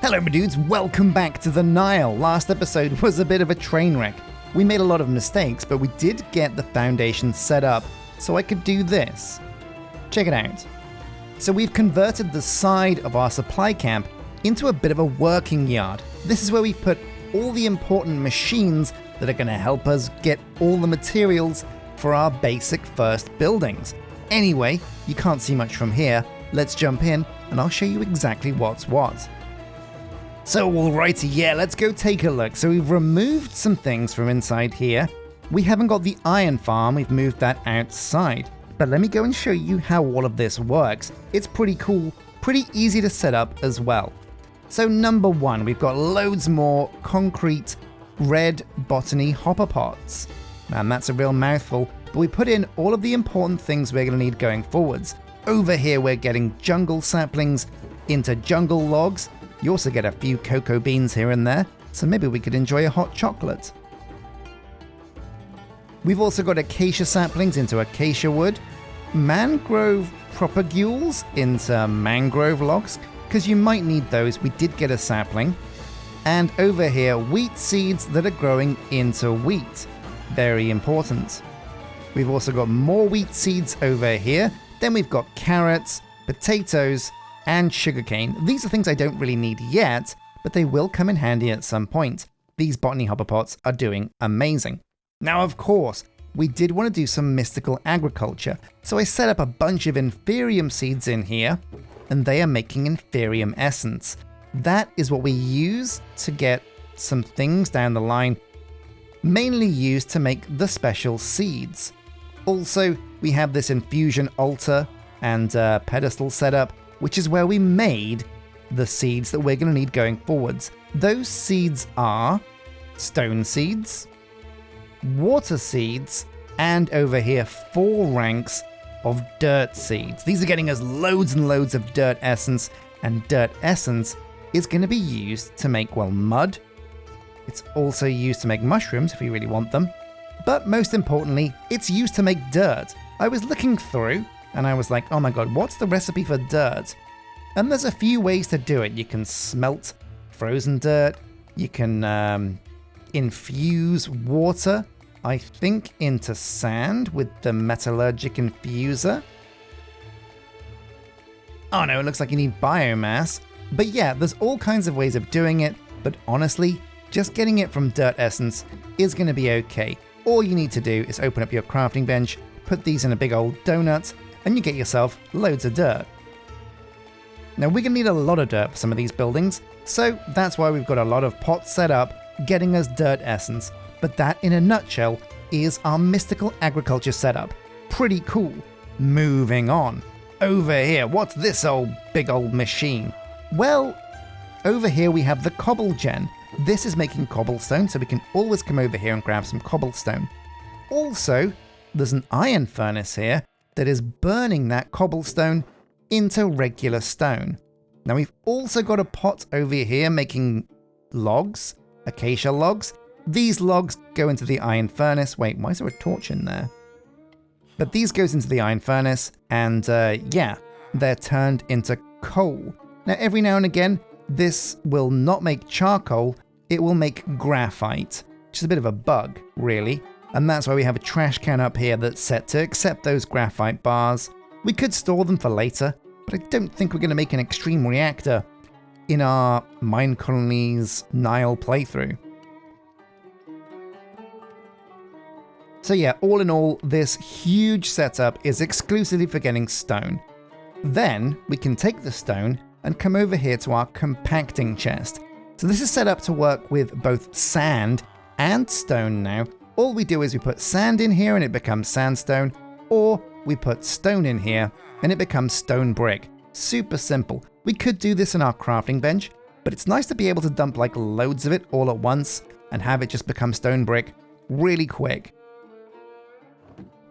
Hello my dudes, welcome back to the Nile. Last episode was a bit of a train wreck. We made a lot of mistakes, but we did get the foundation set up so I could do this. Check it out. So we've converted the side of our supply camp into a bit of a working yard. This is where we put all the important machines that are going to help us get all the materials for our basic first buildings. Anyway, you can't see much from here. Let's jump in and I'll show you exactly what's what. So alrighty, yeah, let's go take a look. So we've removed some things from inside here. We haven't got the iron farm, we've moved that outside. But let me go and show you how all of this works. It's pretty cool, pretty easy to set up as well. So number one, we've got loads more concrete red Botany hopper pots. Man, that's a real mouthful, but we put in all of the important things we're going to need going forwards. Over here we're getting jungle saplings into jungle logs. You also get a few cocoa beans here and there, so maybe we could enjoy a hot chocolate. We've also got acacia saplings into acacia wood, mangrove propagules into mangrove logs, because you might need those. We did get a sapling. And over here, wheat seeds that are growing into wheat. Very important. We've also got more wheat seeds over here. Then we've got carrots, potatoes, and sugarcane. These are things I don't really need yet, but they will come in handy at some point. These botany hopper pots are doing amazing. Now, of course, we did want to do some mystical agriculture, so I set up a bunch of inferium seeds in here, and they are making inferium essence. That is what we use to get some things down the line, mainly used to make the special seeds. Also, we have this infusion altar and pedestal set up, which is where we made the seeds that we're going to need going forwards. Those seeds are stone seeds, water seeds, and over here 4 ranks of dirt seeds. These are getting us loads and loads of dirt essence, and dirt essence is going to be used to make, well, mud. It's also used to make mushrooms if you really want them. But most importantly, it's used to make dirt. I was looking through and I was like, oh my god, what's the recipe for dirt? And there's a few ways to do it. You can smelt frozen dirt. You can infuse water, I think, into sand with the metallurgic infuser. Oh no, it looks like you need biomass. But yeah, there's all kinds of ways of doing it, but honestly, just getting it from dirt essence is going to be okay. All you need to do is open up your crafting bench, put these in a big old donut, and you get yourself loads of dirt. Now we're going to need a lot of dirt for some of these buildings, so that's why we've got a lot of pots set up, getting us dirt essence. But that, in a nutshell, is our mystical agriculture setup. Pretty cool. Moving on. Over here, what's this big old machine? Well, over here we have the cobble gen. This is making cobblestone, so we can always come over here and grab some cobblestone. Also, there's an iron furnace here that is burning that cobblestone into regular stone. Now we've also got a pot over here making logs, acacia logs. These logs go into the iron furnace. Wait, why is there a torch in there? But these goes into the iron furnace and yeah, they're turned into coal. Now every now and again, this will not make charcoal, it will make graphite, which is a bit of a bug, really. And that's why we have a trash can up here that's set to accept those graphite bars. We could store them for later, but I don't think we're going to make an extreme reactor in our Minecolonies Nile playthrough. So yeah, all in all, this huge setup is exclusively for getting stone. Then we can take the stone and come over here to our compacting chest. So this is set up to work with both sand and stone now. All we do is we put sand in here and it becomes sandstone, or we put stone in here and it becomes stone brick. Super simple. We could do this in our crafting bench, but it's nice to be able to dump like loads of it all at once and have it just become stone brick really quick.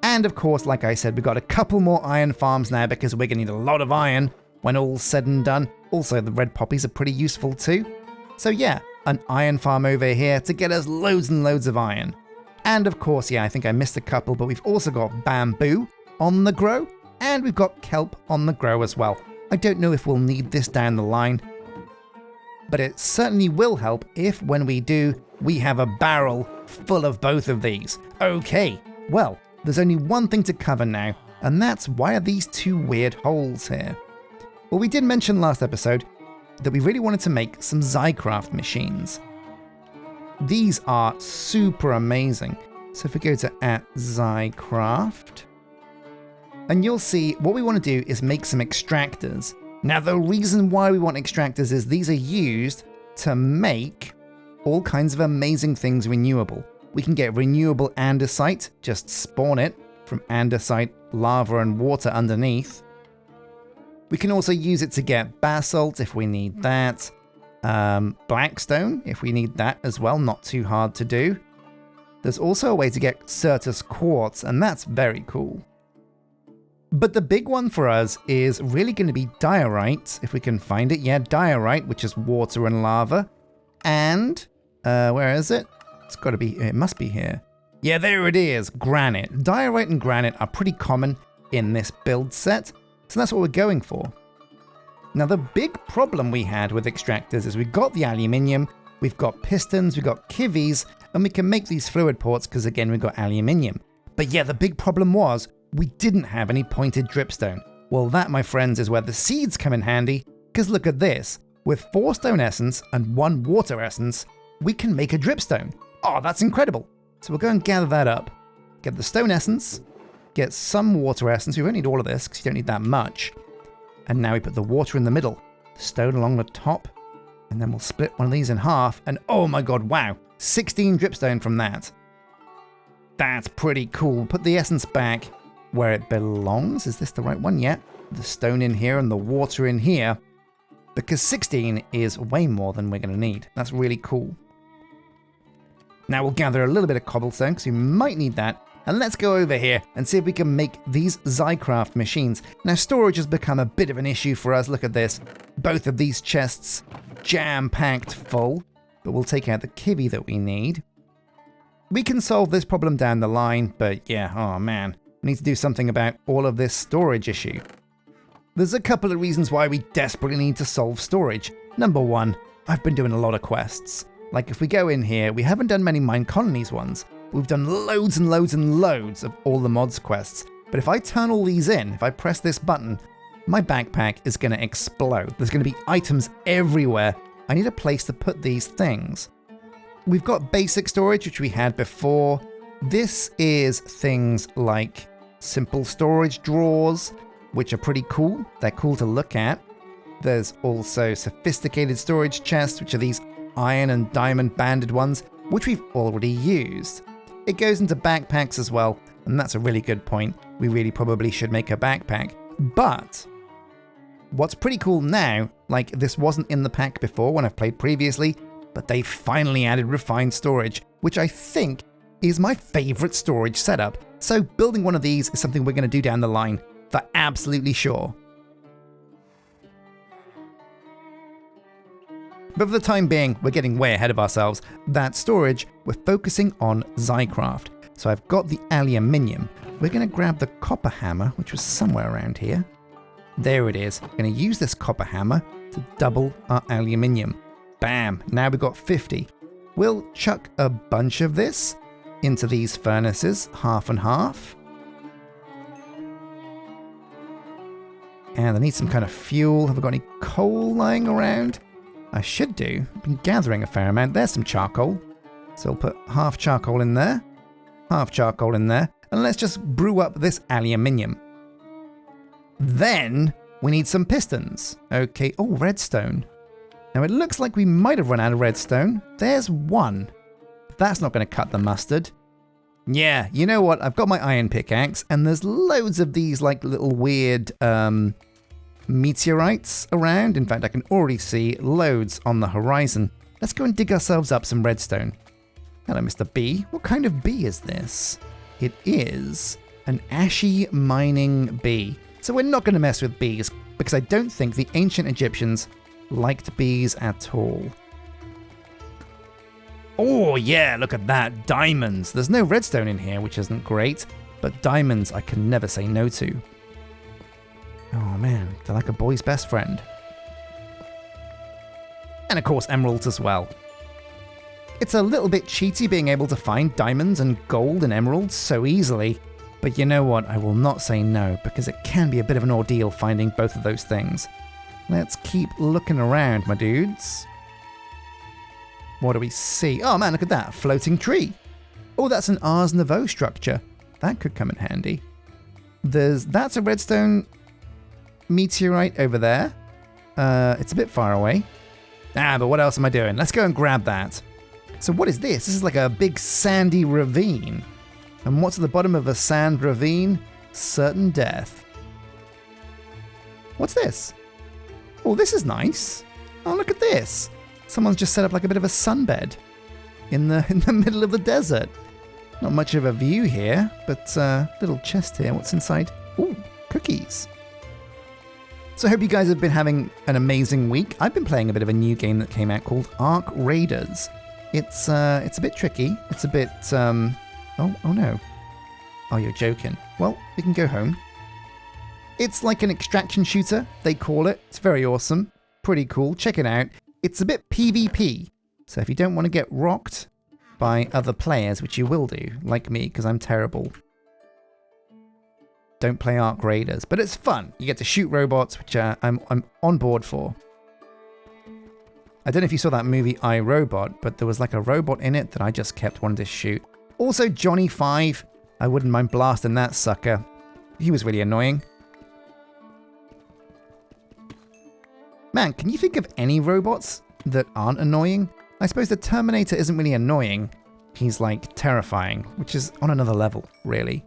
And of course, like I said, we've got a couple more iron farms now because we're going to need a lot of iron when all's said and done. Also, the red poppies are pretty useful too. So yeah, an iron farm over here to get us loads and loads of iron. And of course, yeah, I think I missed a couple, but we've also got bamboo on the grow, and we've got kelp on the grow as well. I don't know if we'll need this down the line. but it certainly will help if, when we do, we have a barrel full of both of these. Okay, well, there's only one thing to cover now, and that's why are these two weird holes here? Well, we did mention last episode that we really wanted to make some XyCraft machines. These are super amazing. So if we go to @XyCraft, and you'll see what we want to do is make some extractors. Now, the reason why we want extractors is these are used to make all kinds of amazing things renewable. We can get renewable andesite, just spawn it from andesite, lava and water underneath. We can also use it to get basalt if we need that. Blackstone if we need that as well, not too hard to do. There's also a way to get Certus quartz, and that's very cool. But the big one for us is really going to be diorite, if we can find it. Yeah, diorite, which is water and lava. And, where is it? It's got to be, it must be here. Yeah, there it is, granite. Diorite and granite are pretty common in this build set, so that's what we're going for. Now, the big problem we had with extractors is we've got the aluminium, we've got pistons, we've got kivis, and we can make these fluid ports because, again, we've got aluminium. But yeah, the big problem was we didn't have any pointed dripstone. Well, that, my friends, is where the seeds come in handy, because look at this. With 4 stone essence and 1 water essence, we can make a dripstone. Oh, that's incredible. So we'll go and gather that up. Get the stone essence, get some water essence. We won't need all of this because you don't need that much. And now we put the water in the middle, stone along the top, and then we'll split one of these in half. And oh my god, wow, 16 dripstone from that. That's pretty cool. Put the essence back where it belongs. Is this the right one? Yeah. The stone in here and the water in here. Because 16 is way more than we're going to need. That's really cool. Now we'll gather a little bit of cobblestone because we might need that. And let's go over here and see if we can make these XyCraft machines. Now, storage has become a bit of an issue for us. Look at this. Both of these chests jam-packed full. But we'll take out the kiwi that we need. We can solve this problem down the line, but yeah, oh man. We need to do something about all of this storage issue. There's a couple of reasons why we desperately need to solve storage. Number one, I've been doing a lot of quests. Like if we go in here, we haven't done many Minecolonies ones. We've done loads and loads and loads of all the mods quests. But if I turn all these in, if I press this button, my backpack is going to explode. There's going to be items everywhere. I need a place to put these things. We've got basic storage, which we had before. This is things like simple storage drawers, which are pretty cool. They're cool to look at. There's also sophisticated storage chests, which are these iron and diamond banded ones, which we've already used. It goes into backpacks as well, and that's a really good point. We really probably should make a backpack. But what's pretty cool now, like this wasn't in the pack before when I've played previously, but they finally added refined storage, which I think is my favorite storage setup. So building one of these is something we're going to do down the line, for absolutely sure. But for the time being, we're getting way ahead of ourselves. That storage, we're focusing on XyCraft. So I've got the aluminium. We're going to grab the copper hammer, which was somewhere around here. There it is. We're going to use this copper hammer to double our aluminium. Bam! Now we've got 50. We'll chuck a bunch of this into these furnaces, half and half. And I need some kind of fuel. Have I got any coal lying around? I should do. I've been gathering a fair amount. There's some charcoal. So I'll put half charcoal in there, half charcoal in there, and let's just brew up this aluminium. Then we need some pistons. Okay, oh, redstone. Now it looks like we might have run out of redstone. There's one. That's not going to cut the mustard. Yeah, you know what? I've got my iron pickaxe, and there's loads of these like little weird meteorites around. In fact, I can already see loads on the horizon. Let's go and dig ourselves up some redstone. Hello, Mr. Bee. What kind of bee is this? It is an ashy mining bee. So we're not going to mess with bees, because I don't think the ancient Egyptians liked bees at all. Oh yeah, look at that, diamonds. There's no redstone in here, which isn't great, but diamonds I can never say no to. Oh man, they're like a boy's best friend. And of course, emeralds as well. It's a little bit cheaty being able to find diamonds and gold and emeralds so easily, but you know what, I will not say no, because it can be a bit of an ordeal finding both of those things. Let's keep looking around, my dudes. What do we see? Oh man, look at that, a floating tree. Oh, that's an Ars Nouveau structure. That could come in handy. That's a redstone meteorite over there. It's a bit far away. But what else am I doing? Let's go and grab that. So what is this? This is like a big sandy ravine. And what's at the bottom of a sand ravine? Certain death. What's this? Oh, this is nice. Oh, look at this. Someone's just set up like a bit of a sunbed in the middle of the desert. Not much of a view here, but little chest here. What's inside? Ooh, cookies. So I hope you guys have been having an amazing week. I've been playing a bit of a new game that came out called Ark Raiders. It's a bit tricky. It's a bit oh no. Oh, you're joking. Well, we can go home. It's like an extraction shooter, they call it. It's very awesome. Pretty cool. Check it out. It's a bit PvP. So if you don't want to get rocked by other players, which you will do, like me, because I'm terrible, don't play Ark Raiders. But it's fun. You get to shoot robots, which I'm on board for. I don't know if you saw that movie I, Robot, but there was like a robot in it that I just kept wanting to shoot. Also, Johnny 5. I wouldn't mind blasting that sucker. He was really annoying. Man, can you think of any robots that aren't annoying? I suppose the Terminator isn't really annoying. He's like terrifying, which is on another level, really.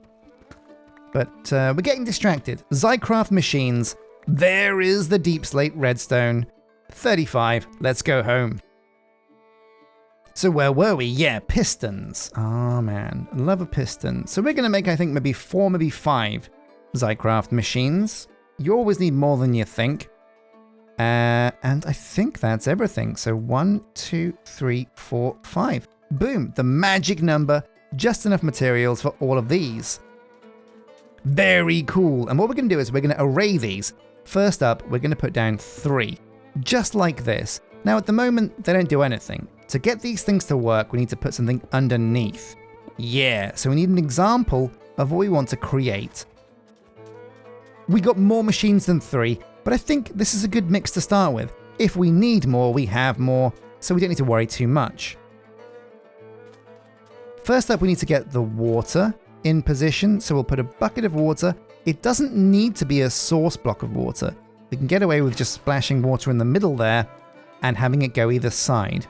But we're getting distracted. XyCraft machines. There is the deep slate redstone. 35. Let's go home. So where were we? Yeah, pistons. Oh man, love a piston. So we're going to make, I think, maybe 4, maybe 5 XyCraft machines. You always need more than you think. And I think that's everything. So 1, 2, 3, 4, 5. Boom, the magic number. Just enough materials for all of these. Very cool. And what we're going to do is we're going to array these. First up, we're going to put down 3. Just like this. Now at the moment, they don't do anything. To get these things to work, we need to put something underneath. Yeah, so we need an example of what we want to create. We got more machines than 3, but I think this is a good mix to start with. If we need more, we have more, so we don't need to worry too much. First up, we need to get the water in position, so we'll put a bucket of water. It doesn't need to be a source block of water. We can get away with just splashing water in the middle there and having it go either side.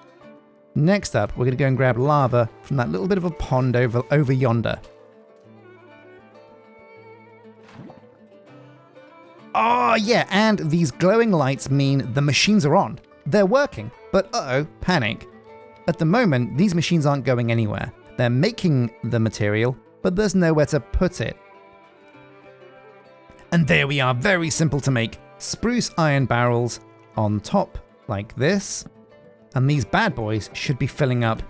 Next up, we're going to go and grab lava from that little bit of a pond over yonder. Oh yeah, and these glowing lights mean the machines are on. They're working, but uh-oh, panic. At the moment, these machines aren't going anywhere. They're making the material, but there's nowhere to put it. And there we are, very simple to make. Spruce iron barrels on top, like this. And these bad boys should be filling up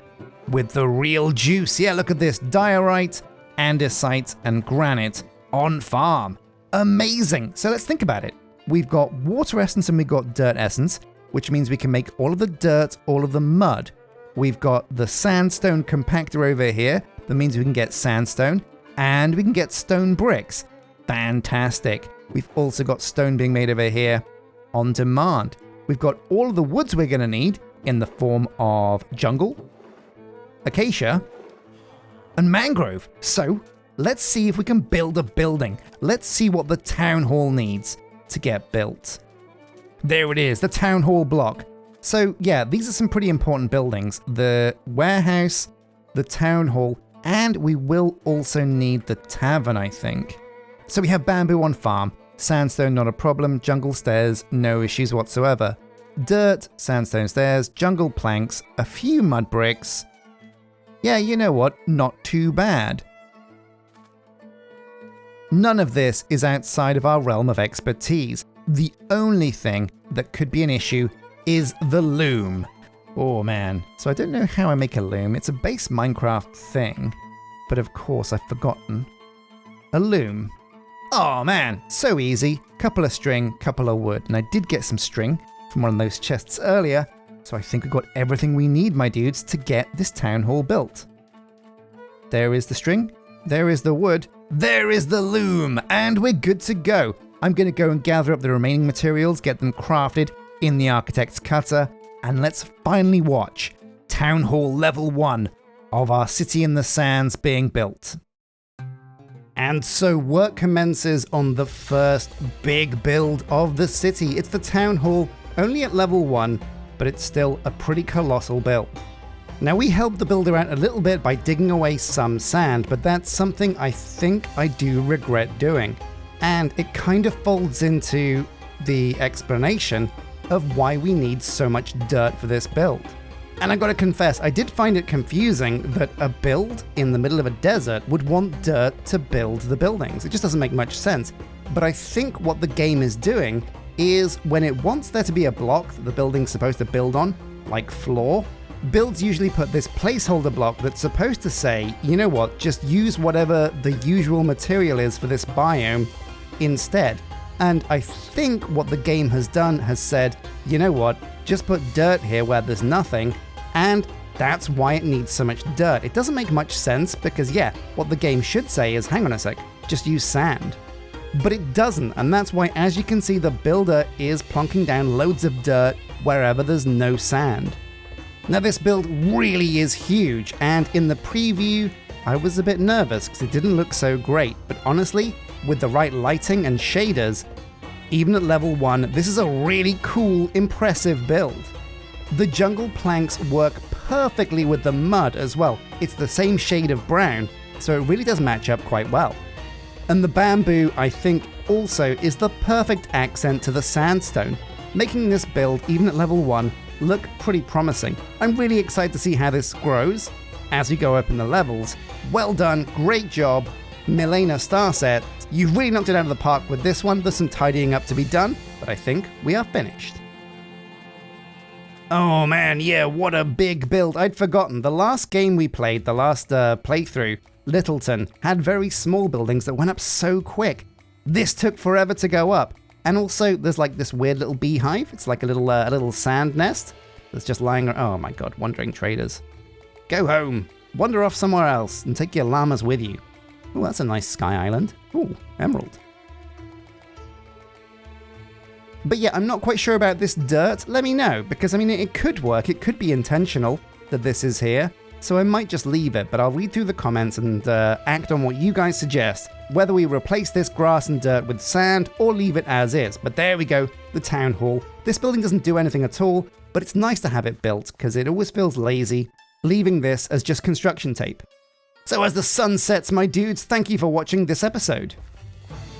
with the real juice. Yeah, look at this, diorite, andesite, and granite on farm. Amazing. So let's think about it. We've got water essence and we've got dirt essence, which means we can make all of the dirt, all of the mud. We've got the sandstone compactor over here. That means we can get sandstone and we can get stone bricks. Fantastic. We've also got stone being made over here on demand. We've got all of the woods we're going to need in the form of jungle, acacia, and mangrove. So let's see if we can build a building. Let's see what the town hall needs to get built. There it is, the town hall block. So yeah, these are some pretty important buildings. The warehouse, the town hall, and we will also need the tavern, I think. So we have bamboo on farm, sandstone not a problem, jungle stairs, no issues whatsoever. Dirt, sandstone stairs, jungle planks, a few mud bricks. Yeah, you know what, not too bad. None of this is outside of our realm of expertise. The only thing that could be an issue is the loom. Oh man, so I don't know how I make a loom. It's a base Minecraft thing, but of course I've forgotten. A loom. Oh man, so easy. Couple of string, couple of wood, and I did get some string from one of those chests earlier, So I think we've got everything we need, my dudes, to get this town hall built. There is the string, there is the wood, there is the loom, and we're good to go. I'm going to go and gather up the remaining materials, get them crafted in the architect's cutter, and let's finally watch Town Hall Level 1 of our City in the Sands being built. And so work commences on the first big build of the city. It's the Town Hall, only at level 1, but it's still a pretty colossal build. Now we helped the builder out a little bit by digging away some sand, but that's something I think I do regret doing. And it kind of folds into the explanation of why we need so much dirt for this build. And I gotta confess, I did find it confusing that a build in the middle of a desert would want dirt to build the buildings. It just doesn't make much sense. But I think what the game is doing is when it wants there to be a block that the building's supposed to build on, like floor, builds usually put this placeholder block that's supposed to say, you know what, just use whatever the usual material is for this biome instead. And I think what the game has done has said, you know what, just put dirt here where there's nothing, and that's why it needs so much dirt. It doesn't make much sense because, yeah, what the game should say is, hang on a sec, just use sand. But it doesn't, and that's why, as you can see, the builder is plonking down loads of dirt wherever there's no sand. Now this build really is huge, and in the preview, I was a bit nervous because it didn't look so great, but honestly, with the right lighting and shaders, even at level 1, this is a really cool, impressive build. The jungle planks work perfectly with the mud as well. It's the same shade of brown, so it really does match up quite well. And the bamboo, I think, also is the perfect accent to the sandstone, making this build, even at level 1, look pretty promising. I'm really excited to see how this grows as we go up in the levels. Well done, great job, Milena Starset. You've really knocked it out of the park with this one. There's some tidying up to be done, but I think we are finished. Oh man, yeah, what a big build. I'd forgotten. The last game we played, the last playthrough, Littleton, had very small buildings that went up so quick. This took forever to go up. And also, there's like this weird little beehive. It's like a little sand nest that's just lying around. Oh my god, wandering traders. Go home. Wander off somewhere else and take your llamas with you. Oh, that's a nice sky island. Ooh, emerald. But yeah, I'm not quite sure about this dirt. Let me know, because I mean, it could work. It could be intentional that this is here. So I might just leave it, but I'll read through the comments and act on what you guys suggest. Whether we replace this grass and dirt with sand or leave it as is. But there we go, the town hall. This building doesn't do anything at all, but it's nice to have it built because it always feels lazy, leaving this as just construction tape. So as the sun sets, my dudes, thank you for watching this episode.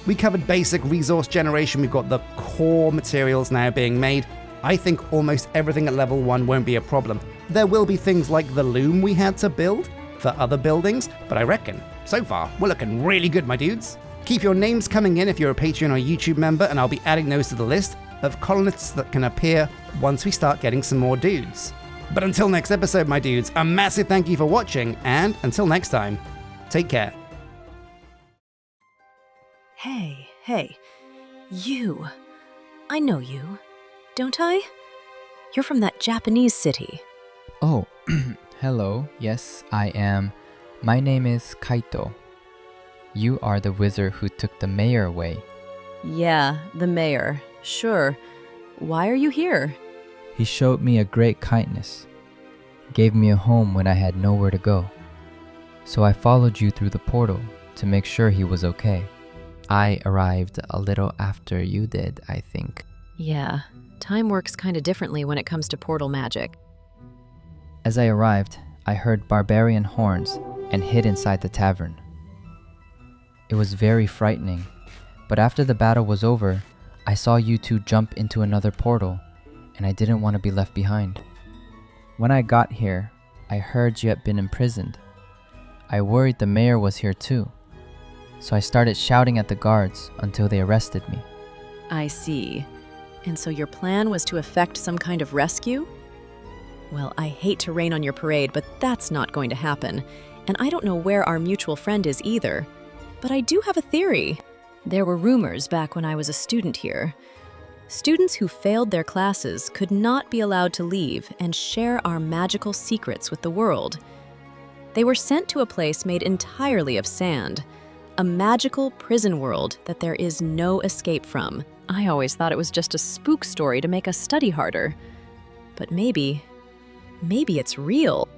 We covered basic resource generation. We've got the core materials now being made. I think almost everything at level 1 won't be a problem. There will be things like the loom we had to build for other buildings, but I reckon, so far, we're looking really good, my dudes. Keep your names coming in if you're a Patreon or YouTube member, and I'll be adding those to the list of colonists that can appear once we start getting some more dudes. But until next episode, my dudes, a massive thank you for watching, and until next time, take care. Hey, you. I know you, don't I? You're from that Japanese city. Oh, hello. Yes, I am. My name is Kaito. You are the wizard who took the mayor away. Yeah, the mayor. Sure. Why are you here? He showed me a great kindness, gave me a home when I had nowhere to go. So I followed you through the portal to make sure he was okay. I arrived a little after you did, I think. Yeah, time works kind of differently when it comes to portal magic. As I arrived, I heard barbarian horns and hid inside the tavern. It was very frightening, but after the battle was over, I saw you two jump into another portal, and I didn't want to be left behind. When I got here, I heard you had been imprisoned. I worried the mayor was here too, so I started shouting at the guards until they arrested me. I see. And so your plan was to effect some kind of rescue? Well, I hate to rain on your parade, but that's not going to happen. And I don't know where our mutual friend is either. But I do have a theory. There were rumors back when I was a student here. Students who failed their classes could not be allowed to leave and share our magical secrets with the world. They were sent to a place made entirely of sand, a magical prison world that there is no escape from. I always thought it was just a spook story to make us study harder. But maybe it's real.